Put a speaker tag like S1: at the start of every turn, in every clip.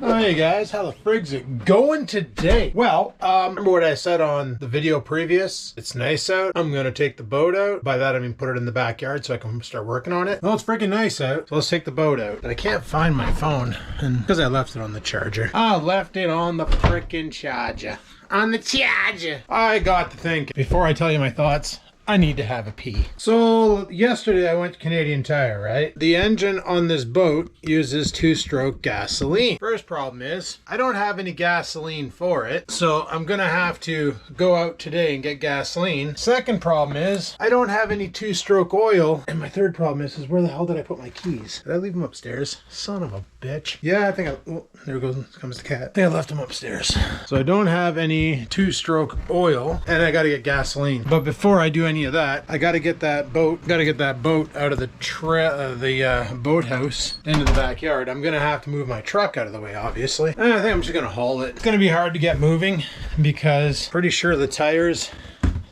S1: Oh, hey guys, how the frig's it going today? Well, remember what I said on the video previous? It's nice out. I'm gonna take the boat out. By that I mean put it in the backyard so I can start working on it. Well, it's freaking nice out, so let's take the boat out. But I can't find my phone, and because I left it on the charger. I left it on the freaking charger. On the charger. I got to thinking. Before I tell you my thoughts, I need to have a pee. So yesterday I went to Canadian Tire, right? The engine on this boat uses 2-stroke gasoline. First problem is I don't have any gasoline for it, so I'm gonna have to go out today and get gasoline. Second problem is I don't have any 2-stroke oil. And my third problem is where the hell did I put my keys? Did I leave them upstairs? Son of a bitch. Yeah, I think oh, there comes the cat. I think I left them upstairs. So I don't have any 2-stroke oil and I gotta get gasoline. But before I do any of that, I gotta get that boat out of the boathouse into the backyard. I'm gonna have to move my truck out of the way, obviously. And I think I'm just gonna haul it. It's gonna be hard to get moving because pretty sure the tires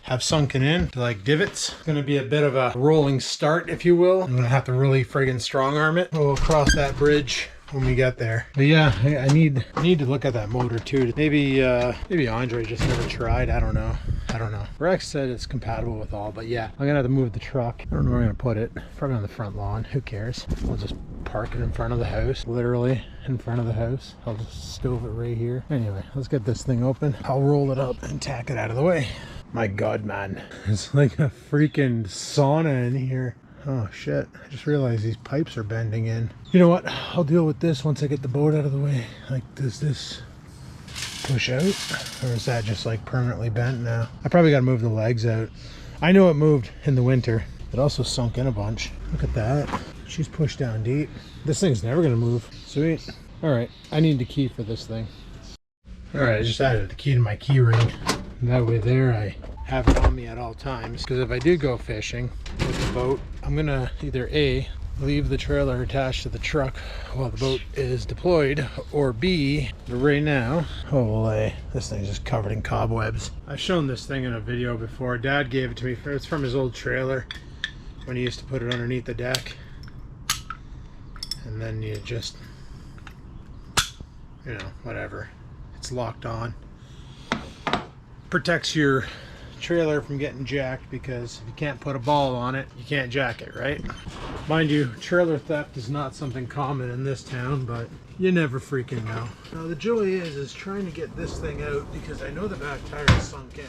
S1: have sunken in to like divots. It's gonna be a bit of a rolling start, if you will. I'm gonna have to really friggin' strong arm it. We'll cross that bridge when we get there. But yeah, I need to look at that motor too. Maybe Andre just never tried. I don't know. Rex said it's compatible with all, but yeah, I'm gonna have to move the truck. I don't know where I'm gonna put it. Probably on the front lawn. Who cares? We'll just park it in front of the house. Literally in front of the house. I'll just stove it right here. Anyway, let's get this thing open. I'll roll it up and tack it out of the way. My God, man. It's like a freaking sauna in here. Oh shit, I just realized these pipes are bending in. You know what, I'll deal with this once I get the boat out of the way. Like, does this push out? Or is that just like permanently bent now? I probably gotta move the legs out. I know it moved in the winter. It also sunk in a bunch. Look at that. She's pushed down deep. This thing's never gonna move. Sweet. All right, I need the key for this thing. All right, I just added the key to my key ring. That way there I have it on me at all times, because if I do go fishing with the boat, I'm gonna either A, leave the trailer attached to the truck while the boat is deployed, or B, right now, holy, this thing's just covered in cobwebs. I've shown this thing in a video before. Dad gave it to me. It's from his old trailer when he used to put it underneath the deck, and then you just, you know, whatever, it's locked on. Protects your trailer from getting jacked, because if you can't put a ball on it, you can't jack it, right? Mind you, trailer theft is not something common in this town, but you never freaking know. Now the joy is trying to get this thing out, because I know the back tire is sunk in.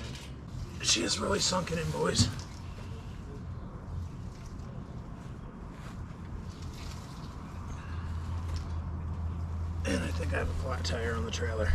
S1: She is really sunken in, boys. And I think I have a flat tire on the trailer.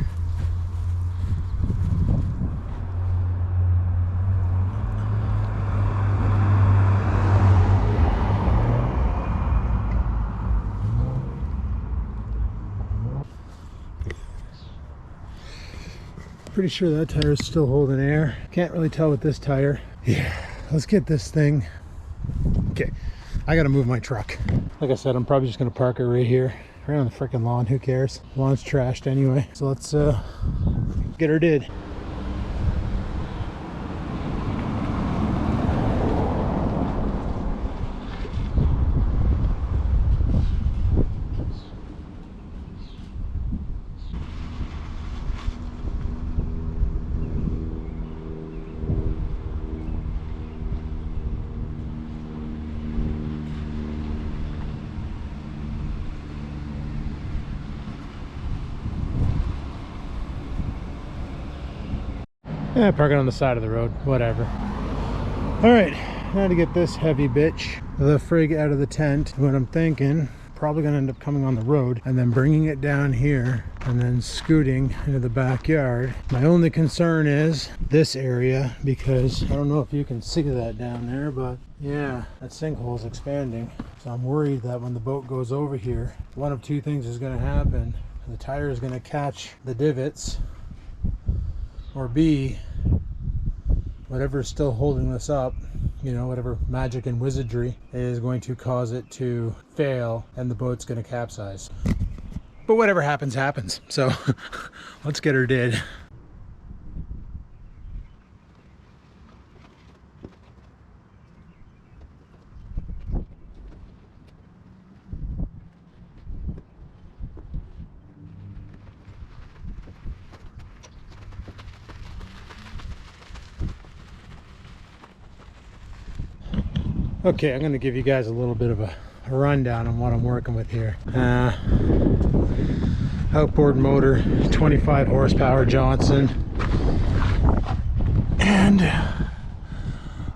S1: Pretty sure that tire is still holding air. Can't really tell with this tire. Yeah, let's get this thing. Okay, I gotta move my truck. Like I said, I'm probably just gonna park it right here, right on the freaking lawn. Who cares? Lawn's trashed anyway. So let's get her did. Yeah, park it on the side of the road, whatever. All right, now to get this heavy bitch, the frig, out of the tent. What I'm thinking, probably gonna end up coming on the road and then bringing it down here and then scooting into the backyard. My only concern is this area, because I don't know if you can see that down there, but yeah, that sinkhole is expanding. So I'm worried that when the boat goes over here, one of two things is gonna happen. The tire is gonna catch the divots, or B, whatever's still holding this up, you know, whatever magic and wizardry is going to cause it to fail and the boat's going to capsize. But whatever happens, happens. So let's get her did. Okay, I'm gonna give you guys a little bit of a rundown on what I'm working with here. Outboard motor, 25 horsepower Johnson. And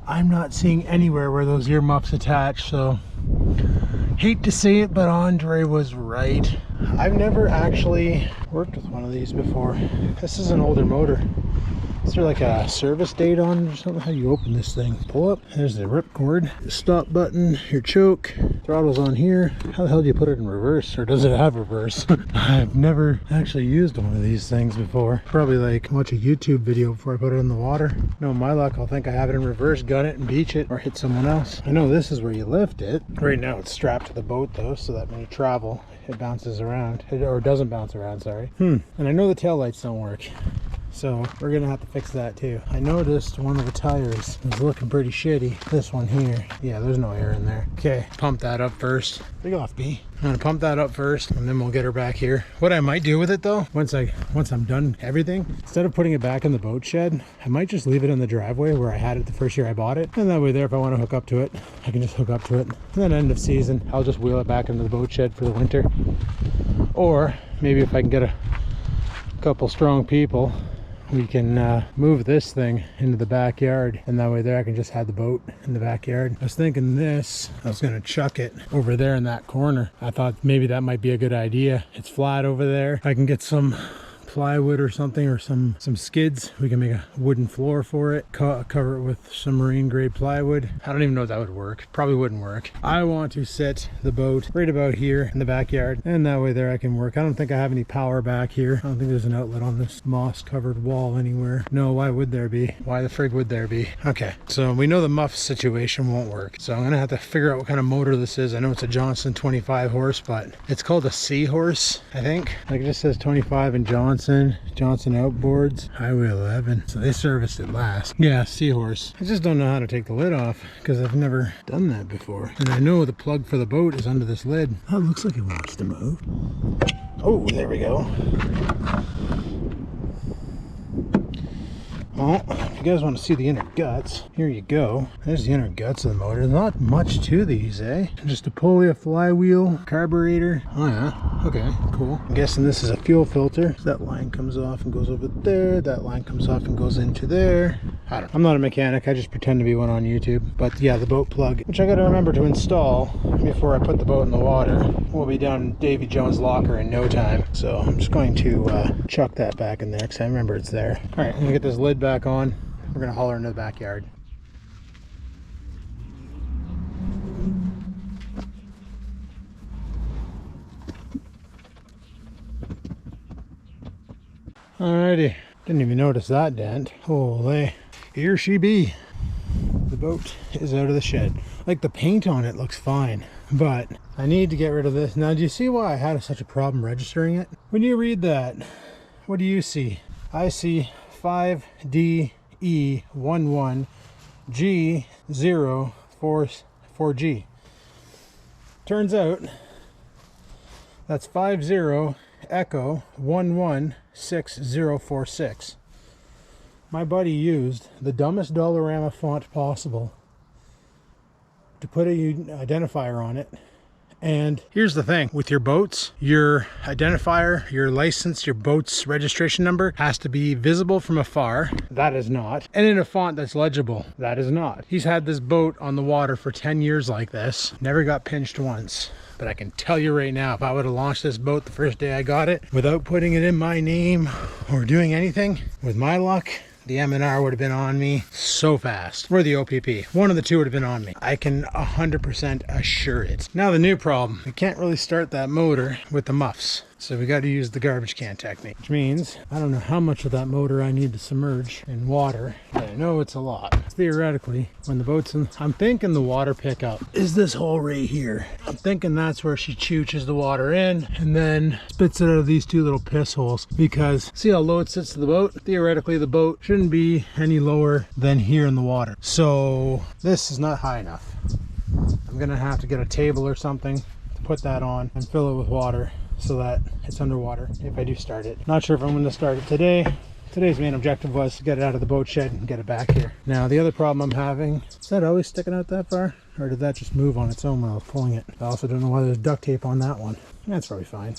S1: I'm not seeing anywhere where those earmuffs attach, so hate to say it, but Andre was right. I've never actually worked with one of these before. This is an older motor. Is there like a service date on it or something? How do you open this thing? Pull up, there's the rip cord, the stop button, your choke, throttle's on here. How the hell do you put it in reverse, or does it have reverse? I've never actually used one of these things before. Probably like watch a YouTube video before I put it in the water. No, my luck, I'll think I have it in reverse, gun it and beach it, or hit someone else. I know this is where you lift it. Right now it's strapped to the boat though, so that when you travel, it bounces around, or doesn't bounce around, sorry. And I know the tail lights don't work. So we're gonna have to fix that too. I noticed one of the tires is looking pretty shitty. This one here, yeah, there's no air in there. Okay, pump that up first. Big off, B. I'm gonna pump that up first, and then we'll get her back here. What I might do with it though, once I'm done everything, instead of putting it back in the boat shed, I might just leave it in the driveway where I had it the first year I bought it. And that way there, if I want to hook up to it, I can just hook up to it. And then end of season, I'll just wheel it back into the boat shed for the winter. Or maybe if I can get a couple strong people, we can move this thing into the backyard, and that way there I can just have the boat in the backyard. I was thinking this, I was gonna chuck it over there in that corner. I thought maybe that might be a good idea. It's flat over there. I can get some plywood or something, or some skids. We can make a wooden floor for it, cover it with some marine grade plywood. I don't even know if that would work. Probably wouldn't work. I want to set the boat right about here in the backyard, and that way there I can work. I don't think I have any power back here. I don't think there's an outlet on this moss covered wall anywhere. No, why would there be? Why the frig would there be? Okay, so we know the muff situation won't work, so I'm gonna have to figure out what kind of motor this is. I know it's a Johnson 25 horse, but it's called a Seahorse, I think. Like it just says 25 and Johnson Outboards, Highway 11. So they serviced it last. Yeah, Seahorse. I just don't know how to take the lid off because I've never done that before. And I know the plug for the boat is under this lid. Oh, it looks like it wants to move. Oh, there we go. Well, if you guys want to see the inner guts, here you go. There's the inner guts of the motor. Not much to these, eh? Just a pulley, a flywheel, carburetor. Oh yeah, okay, cool. I'm guessing this is a fuel filter. So that line comes off and goes over there. That line comes off and goes into there. I don't know. I'm not a mechanic. I just pretend to be one on YouTube. But yeah, the boat plug, which I got to remember to install before I put the boat in the water, will be down in Davy Jones' locker in no time. So I'm just going to chuck that back in there because I remember it's there. All right, I'm gonna get this lid back on. We're gonna haul her into the backyard. Alrighty, didn't even notice that dent. Holy, here she be. The boat is out of the shed. Like the paint on it looks fine, but I need to get rid of this. Now, do you see why I had such a problem registering it? When you read that, what do you see? I see 5DE11G044G. Turns out that's 50 Echo 116046. My buddy used the dumbest Dollarama font possible to put a identifier on it. And here's the thing with your boats, your identifier, your license, your boat's registration number has to be visible from afar. That is not. And in a font that's legible. That is not. He's had this boat on the water for 10 years like this. Never got pinched once. But I can tell you right now, if I would have launched this boat the first day I got it without putting it in my name or doing anything, with my luck, the M&R would have been on me so fast. Or the OPP. One of the two would have been on me. I can 100% assure it. Now the new problem. We can't really start that motor with the muffs. So we got to use the garbage can technique. Which means, I don't know how much of that motor I need to submerge in water. But I know it's a lot. Theoretically, when the boat's in, I'm thinking the water pickup is this hole right here. I'm thinking that's where she chooches the water in and then spits it out of these two little piss holes. Because see how low it sits to the boat? Theoretically, the boat shouldn't be any lower than here in the water. So this is not high enough. I'm gonna have to get a table or something to put that on and fill it with water so that it's underwater if I do start it. Not sure if I'm going to start it today, today's main objective was to get it out of the boat shed and get it back here. Now the other problem I'm having, is that always sticking out that far? Or did that just move on its own when I was pulling it? I also don't know why there's duct tape on that one. That's probably fine.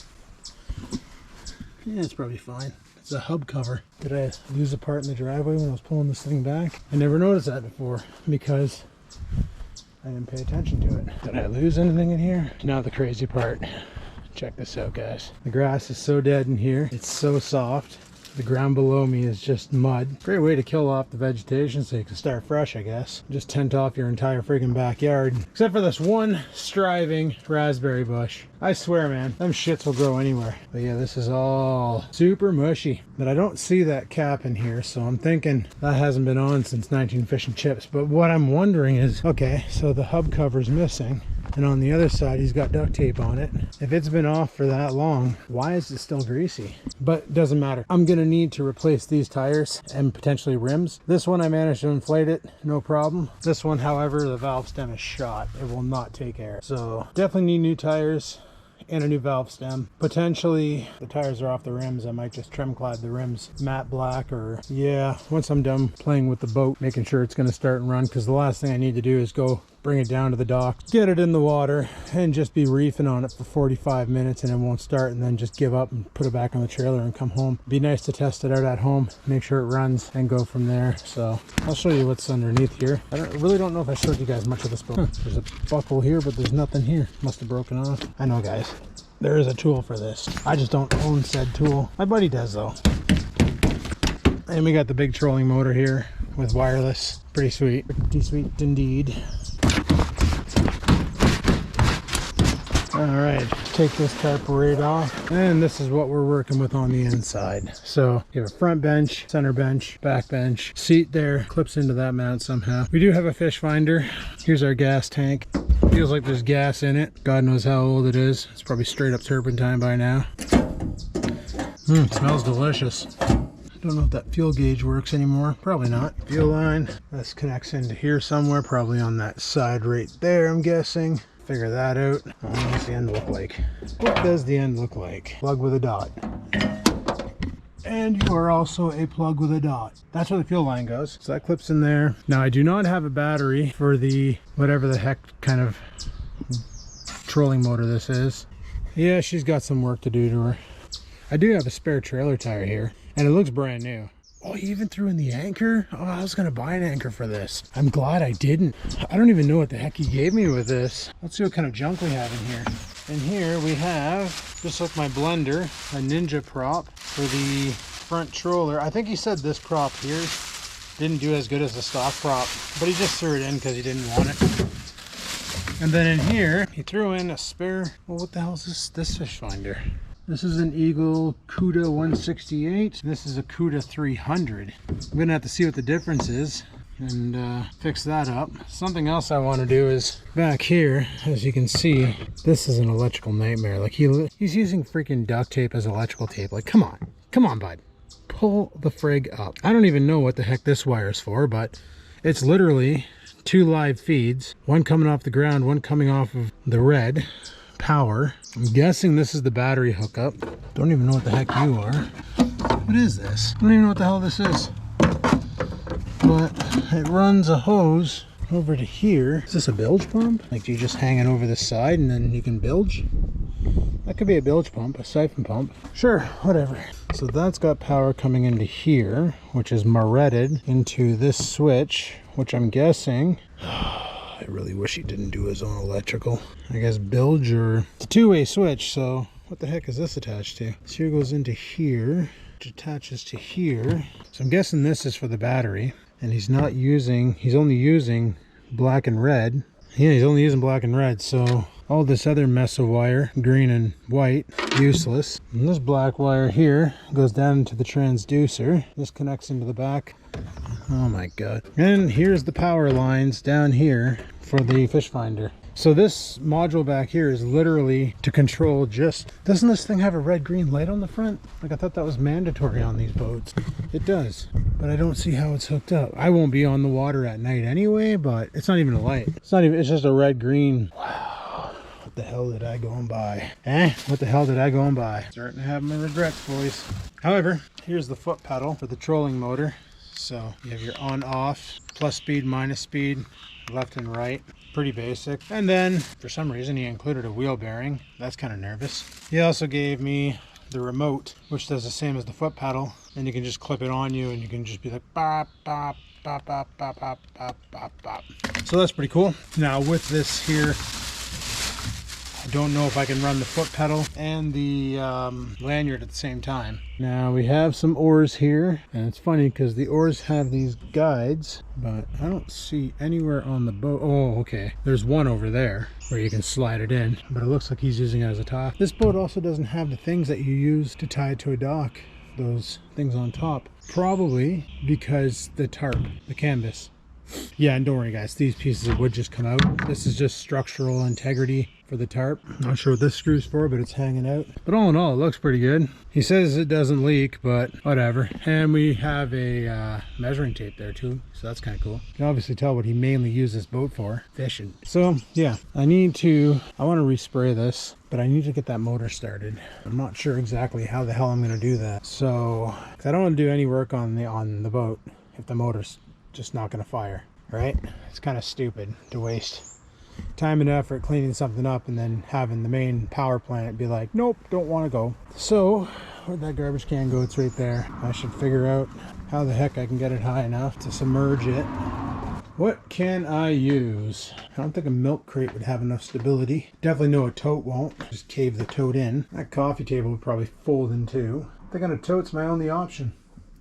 S1: Yeah, it's probably fine. It's a hub cover. Did I lose a part in the driveway when I was pulling this thing back? I never noticed that before because I didn't pay attention to it. Did I lose anything in here? Now the crazy part. Check this out, guys. The grass is so dead in here. It's so soft. The ground below me is just mud. Great way to kill off the vegetation so you can start fresh, I guess. Just tent off your entire friggin' backyard. Except for this one striving raspberry bush. I swear, man, them shits will grow anywhere. But yeah, this is all super mushy. But I don't see that cap in here, so I'm thinking that hasn't been on since 19 Fish and Chips. But what I'm wondering is, okay, so the hub cover's missing. And on the other side, he's got duct tape on it. If it's been off for that long, why is it still greasy? But it doesn't matter. I'm gonna need to replace these tires and potentially rims. This one I managed to inflate it, no problem. This one, however, the valve stem is shot. It will not take air. So definitely need new tires and a new valve stem. Potentially, the tires are off the rims. I might just trim clad the rims matte black, or yeah, once I'm done playing with the boat, making sure it's gonna start and run, because the last thing I need to do is go bring it down to the dock, get it in the water, and just be reefing on it for 45 minutes and it won't start, and then just give up and put it back on the trailer and come home. Be nice to test it out at home, make sure it runs, and go from there. So I'll show you what's underneath here. I really don't know if I showed you guys much of this boat. There's a buckle here, but there's nothing here. Must have broken off. I know, guys. There is a tool for this. I just don't own said tool. My buddy does, though. And we got the big trolling motor here with wireless. Pretty sweet. Pretty sweet indeed. Alright, take this carburetor off, and this is what we're working with on the inside. So you have a front bench, center bench, back bench, seat there, clips into that mount somehow. We do have a fish finder. Here's our gas tank. Feels like there's gas in it. God knows how old it is. It's probably straight up turpentine by now. Smells delicious. I don't know if that fuel gauge works anymore. Probably not. Fuel line. This connects into here somewhere, probably on that side right there, I'm guessing. Figure that out. What does the end look like? What does the end look like? Plug with a dot. And you are also a plug with a dot. That's where the fuel line goes. So that clips in there. Now I do not have a battery for the whatever the heck kind of trolling motor this is. Yeah, she's got some work to do to her. I do have a spare trailer tire here, and it looks brand new. Oh, you even threw in the anchor? Oh, I was gonna buy an anchor for this. I'm glad I didn't. I don't even know what the heck he gave me with this. Let's see what kind of junk we have in here. In here we have, just like my blender, a Ninja prop for the front troller. I think he said this prop here didn't do as good as the stock prop, but he just threw it in because he didn't want it. And then in here, he threw in a spare, well, what the hell is this fish finder? This is an Eagle Cuda 168. This is a Cuda 300. I'm gonna have to see what the difference is and fix that up. Something else I want to do is back here, as you can see, this is an electrical nightmare. Like he's using freaking duct tape as electrical tape. Like, come on, bud. Pull the frig up. I don't even know what the heck this wire is for, but it's literally 2 live feeds, one coming off the ground, one coming off of the red power. I'm guessing this is the battery hookup. Don't even know what the heck you are. What is this? I don't even know what the hell this is. But it runs a hose over to here. Is this a bilge pump? Like, do you just hang it over the side and then you can bilge? That could be a bilge pump, a siphon pump. Sure, whatever. So that's got power coming into here, which is moretted into this switch, which I'm guessing... I really wish he didn't do his own electrical. I guess bilge, or it's a 2-way switch, so what the heck is this attached to? So here goes into here, which attaches to here. So I'm guessing this is for the battery, and he's only using black and red. Yeah, he's only using black and red, so all this other mess of wire, green and white, useless. And this black wire here goes down into the transducer. This connects into the back. Oh my god. And here's the power lines down here for the fish finder. So this module back here is literally to control just... Doesn't this thing have a red-green light on the front? Like, I thought that was mandatory on these boats. It does, but I don't see how it's hooked up. I won't be on the water at night anyway, but it's not even a light. It's just a red-green. Wow. What the hell did I go and buy? What the hell did I go and buy? Starting to have my regrets, boys. However, here's the foot pedal for the trolling motor. So you have your on off, plus speed, minus speed, left and right. Pretty basic. And then for some reason he included a wheel bearing. That's kind of nervous. He also gave me the remote, which does the same as the foot pedal, and you can just clip it on you and you can just be like bop bop bop bop bop bop bop bop bop. So that's pretty cool. Now with this here, I don't know if I can run the foot pedal and the lanyard at the same time. Now we have some oars here, and it's funny because the oars have these guides, but I don't see anywhere on the boat. Oh, okay. There's one over there where you can slide it in, but it looks like he's using it as a top. This boat also doesn't have the things that you use to tie it to a dock. Those things on top. Probably because the tarp, the canvas. Yeah, and don't worry guys, these pieces of wood just come out. This is just structural integrity for the tarp. Not sure what this screw's for, but it's hanging out. But all in all, it looks pretty good. He says it doesn't leak, but whatever. And we have a measuring tape there too, so that's kind of cool. You can obviously tell what he mainly used this boat for, fishing. So yeah, I want to respray this, but I need to get that motor started. I'm not sure exactly how the hell I'm going to do that. So, 'cause I don't want to do any work on the boat if the motor's just not going to fire, right? It's kind of stupid to waste time and effort cleaning something up and then having the main power plant be like, nope, don't want to go. So where'd that garbage can go? It's right there. I should figure out how the heck I can get it high enough to submerge it. What can I use? I don't think a milk crate would have enough stability. Definitely know a tote won't. Just cave the tote in. That coffee table would probably fold in two. I think on a tote's my only option.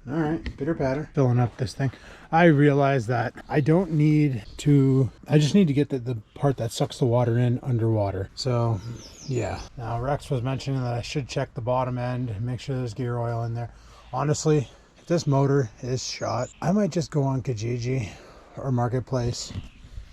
S1: All right, pitter patter. Filling up this thing. I realize that I don't need to, I just need to get the part that sucks the water in underwater. So yeah. Now Rex was mentioning that I should check the bottom end and make sure there's gear oil in there. Honestly, if this motor is shot, I might just go on Kijiji or Marketplace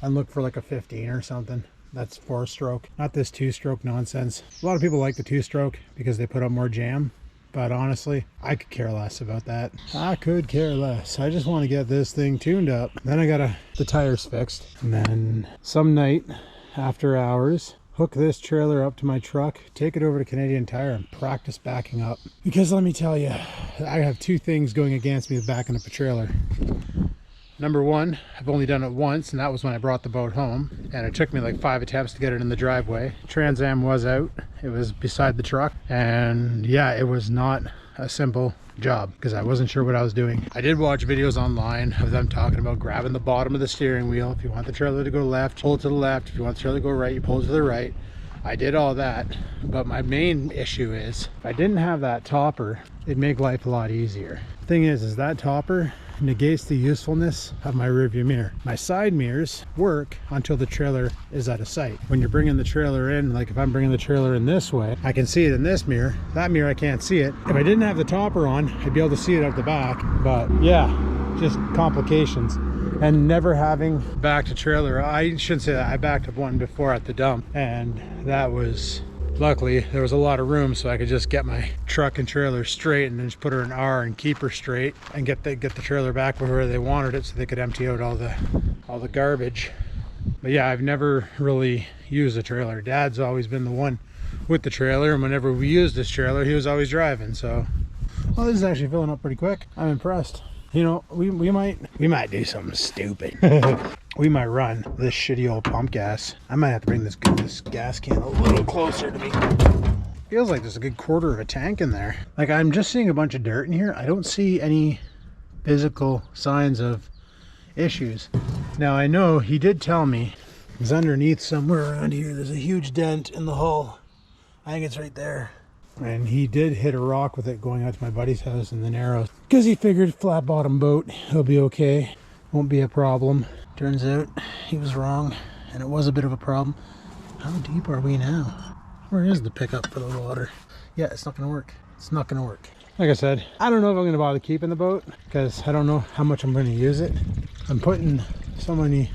S1: and look for like a 15 or something. That's 4-stroke, not this 2-stroke nonsense. A lot of people like the 2-stroke because they put up more jam. But honestly, I could care less about that. I could care less. I just want to get this thing tuned up. Then I got the tires fixed. And then some night, after hours, hook this trailer up to my truck, take it over to Canadian Tire and practice backing up. Because let me tell you, I have two things going against me with backing up a trailer. Number one, I've only done it once, and that was when I brought the boat home. And it took me like 5 attempts to get it in the driveway. Trans Am was out. It was beside the truck. And yeah, it was not a simple job because I wasn't sure what I was doing. I did watch videos online of them talking about grabbing the bottom of the steering wheel. If you want the trailer to go left, pull it to the left. If you want the trailer to go right, you pull it to the right. I did all that. But my main issue is, if I didn't have that topper, it'd make life a lot easier. Thing is that topper negates the usefulness of my rearview mirror. My side mirrors work until the trailer is out of sight. When you're bringing the trailer in, like if I'm bringing the trailer in this way, I can see it in this mirror. That mirror I can't see it. If I didn't have the topper on, I'd be able to see it out the back. But yeah, just complications. And never having backed a trailer, I shouldn't say that, I backed up one before at the dump, and that was, luckily there was a lot of room so I could just get my truck and trailer straight and then just put her in R and keep her straight and get the trailer back where they wanted it so they could empty out all the garbage. But yeah, I've never really used a trailer. Dad's always been the one with the trailer, and whenever we used this trailer, he was always driving. So, well, this is actually filling up pretty quick. I'm impressed. You know, we might do something stupid. We might run this shitty old pump gas. I might have to bring this gas can a little closer to me. Feels like there's a good quarter of a tank in there. Like, I'm just seeing a bunch of dirt in here. I don't see any physical signs of issues. Now, I know he did tell me it's underneath somewhere around here. There's a huge dent in the hull. I think it's right there. And he did hit a rock with it going out to my buddy's house in the Narrows because he figured flat bottom boat, he'll be okay, won't be a problem. Turns out he was wrong, and it was a bit of a problem. How deep are we now? Where is the pickup for the water? Yeah, it's not gonna work. It's not gonna work. Like I said, I don't know if I'm gonna bother keeping the boat because I don't know how much I'm gonna use it. I'm putting so many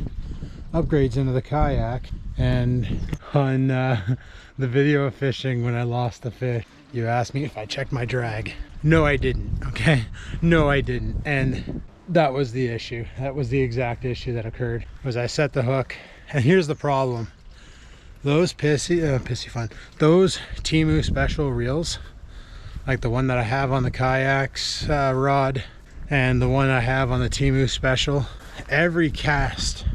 S1: upgrades into the kayak, and on the video of fishing when I lost the fish, you asked me if I checked my drag. No, I didn't, okay? No, I didn't. And that was the issue. That was the exact issue that occurred, was I set the hook. And here's the problem. Those pissy fun. Those Temu special reels, like the one that I have on the kayaks rod and the one I have on the Temu special, every cast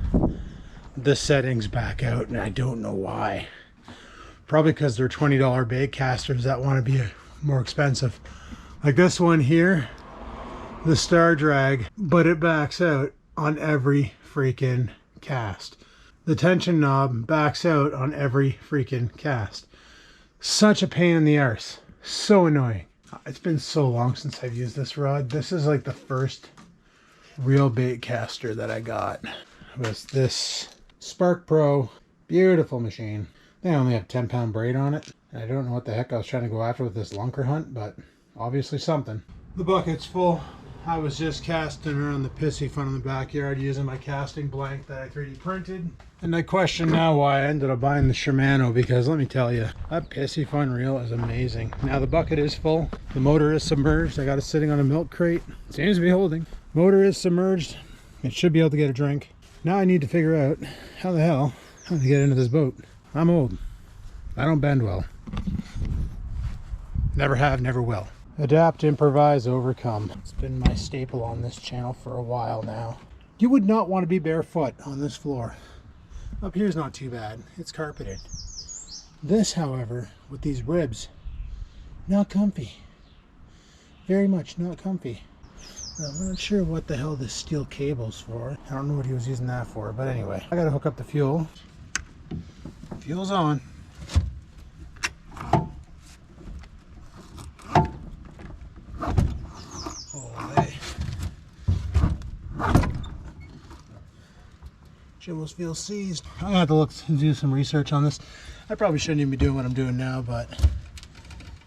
S1: the settings back out, and I don't know why. Probably because they're $20 bait casters that want to be more expensive. Like this one here, the Star Drag, but it backs out on every freaking cast. The tension knob backs out on every freaking cast. Such a pain in the arse. So annoying. It's been so long since I've used this rod. This is like the first real bait caster that I got. It was this Spark Pro. Beautiful machine. They only have 10-pound braid on it. I don't know what the heck I was trying to go after with this lunker hunt, but obviously something. The bucket's full. I was just casting around the pissy fun in the backyard using my casting blank that I 3D printed. And I question now why I ended up buying the Shimano, because let me tell you, that pissy fun reel is amazing. Now the bucket is full. The motor is submerged. I got it sitting on a milk crate. It seems to be holding. Motor is submerged. It should be able to get a drink. Now I need to figure out how the hell I'm gonna get into this boat. I'm old. I don't bend well. Never have, never will. Adapt, improvise, overcome. It's been my staple on this channel for a while now. You would not want to be barefoot on this floor. Up here's not too bad. It's carpeted. This, however, with these ribs, not comfy. Very much not comfy. I'm not sure what the hell this steel cable's for. I don't know what he was using that for, but anyway. I gotta hook up the fuel. Fuel's on. She almost feels seized. I'm gonna have to look and do some research on this. I probably shouldn't even be doing what I'm doing now, but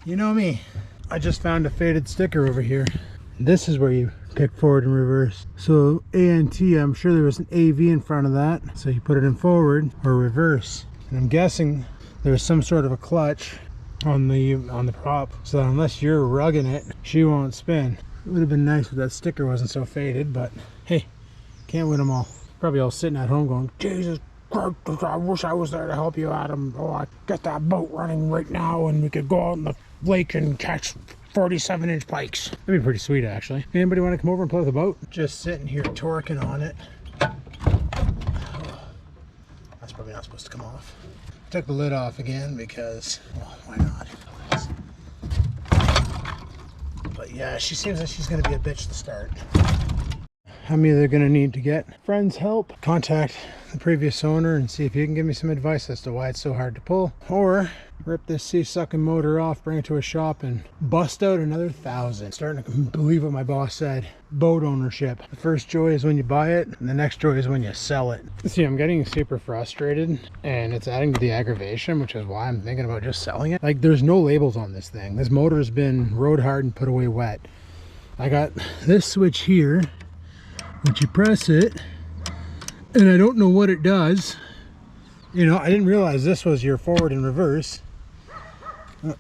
S1: you know me. I just found a faded sticker over here. This is where you kick forward and reverse. So ANT, I'm sure there was an AV in front of that. So you put it in forward or reverse. And I'm guessing there's some sort of a clutch on the prop, so that unless you're rugging it, she won't spin. It would have been nice if that sticker wasn't so faded, but hey, can't win them all. Probably all sitting at home going, Jesus Christ, I wish I was there to help you, Adam. Oh, I get that boat running right now and we could go out in the lake and catch 47-inch pikes. That'd be pretty sweet, actually. Anybody want to come over and play with the boat? Just sitting here torquing on it. That's probably not supposed to come off. Took the lid off again because, well, why not? But yeah, she seems like she's going to be a bitch to start. I'm either going to need to get friends' help, contact the previous owner and see if he can give me some advice as to why it's so hard to pull, or rip this sea-sucking motor off, bring it to a shop and bust out another 1,000. Starting to believe what my boss said. Boat ownership. The first joy is when you buy it, and the next joy is when you sell it. See, I'm getting super frustrated, and it's adding to the aggravation, which is why I'm thinking about just selling it. Like, there's no labels on this thing. This motor's been rode hard and put away wet. I got this switch here, which you press it, and I don't know what it does. You know, I didn't realize this was your forward and reverse.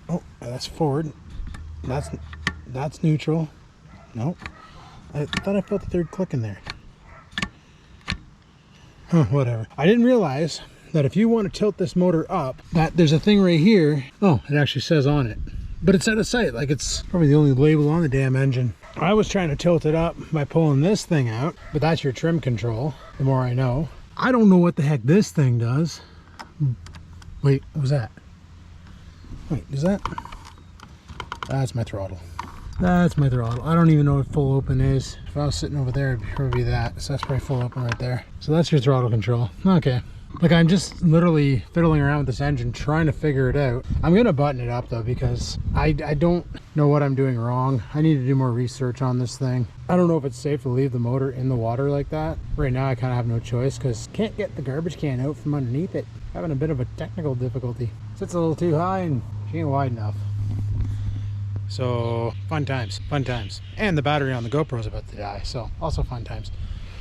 S1: Oh, that's forward. That's neutral. Nope. I thought I felt the third click in there. Huh, whatever. I didn't realize that if you want to tilt this motor up, that there's a thing right here. Oh, it actually says on it. But it's out of sight, like it's probably the only label on the damn engine. I was trying to tilt it up by pulling this thing out, but that's your trim control, the more I know. I don't know what the heck this thing does. Wait, what was that? Wait, is that? That's my throttle. That's my throttle. I don't even know what full open is. If I was sitting over there, it'd probably be that. So that's probably full open right there. So that's your throttle control. Okay. Like, I'm just literally fiddling around with this engine trying to figure it out. I'm gonna button it up though, because I don't know what I'm doing wrong. I need to do more research on this thing. I don't know if it's safe to leave the motor in the water like that. Right now I kind of have no choice because can't get the garbage can out from underneath it. Having a bit of a technical difficulty. Sits a little too high and she ain't wide enough. So fun times, fun times. And the battery on the GoPro is about to die, so also fun times.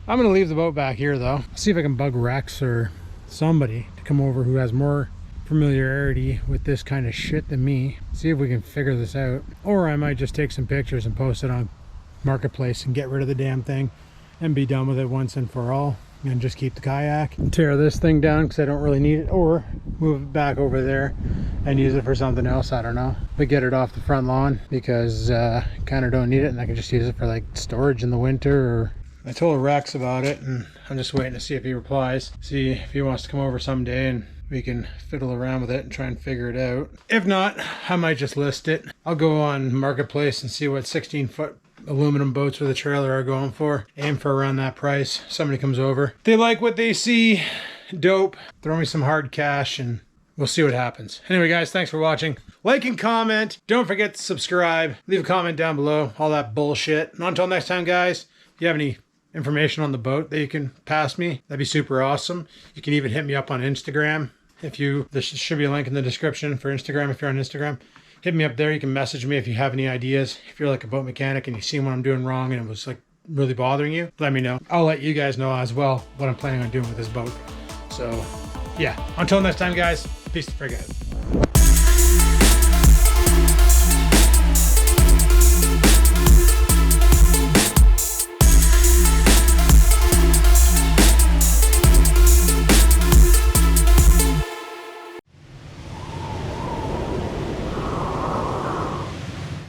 S1: I'm gonna leave the boat back here though. See if I can bug Rex or somebody to come over who has more familiarity with this kind of shit than me. See if we can figure this out. Or I might just take some pictures and post it on Marketplace and get rid of the damn thing and be done with it once and for all. and just keep the kayak. Tear this thing down because I don't really need it, or move it back over there and use it for something else. I don't know, but get it off the front lawn because I kind of don't need it, and I can just use it for like storage in the winter. Or I told Rex about it, and I'm just waiting to see if he replies, see if he wants to come over someday and we can fiddle around with it and try and figure it out. If not, I might just list it. I'll go on Marketplace and see what 16-foot aluminum boats with a trailer are going for. Aim for around that price. Somebody comes over, they like what they see, dope, throw me some hard cash and we'll see what happens. Anyway guys, thanks for watching. Like and comment. Don't forget to subscribe. Leave a comment down below. All that bullshit. And until next time guys, if you have any information on the boat that you can pass me, that'd be super awesome. You can even hit me up on Instagram. There should be a link in the description for Instagram if you're on Instagram. Hit me up there. You can message me if you have any ideas. If you're like a boat mechanic and you see what I'm doing wrong and it was like really bothering you, let me know. I'll let you guys know as well what I'm planning on doing with this boat. So yeah, until next time guys, peace the frig out.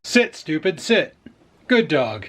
S1: Sit, stupid, sit. Good dog.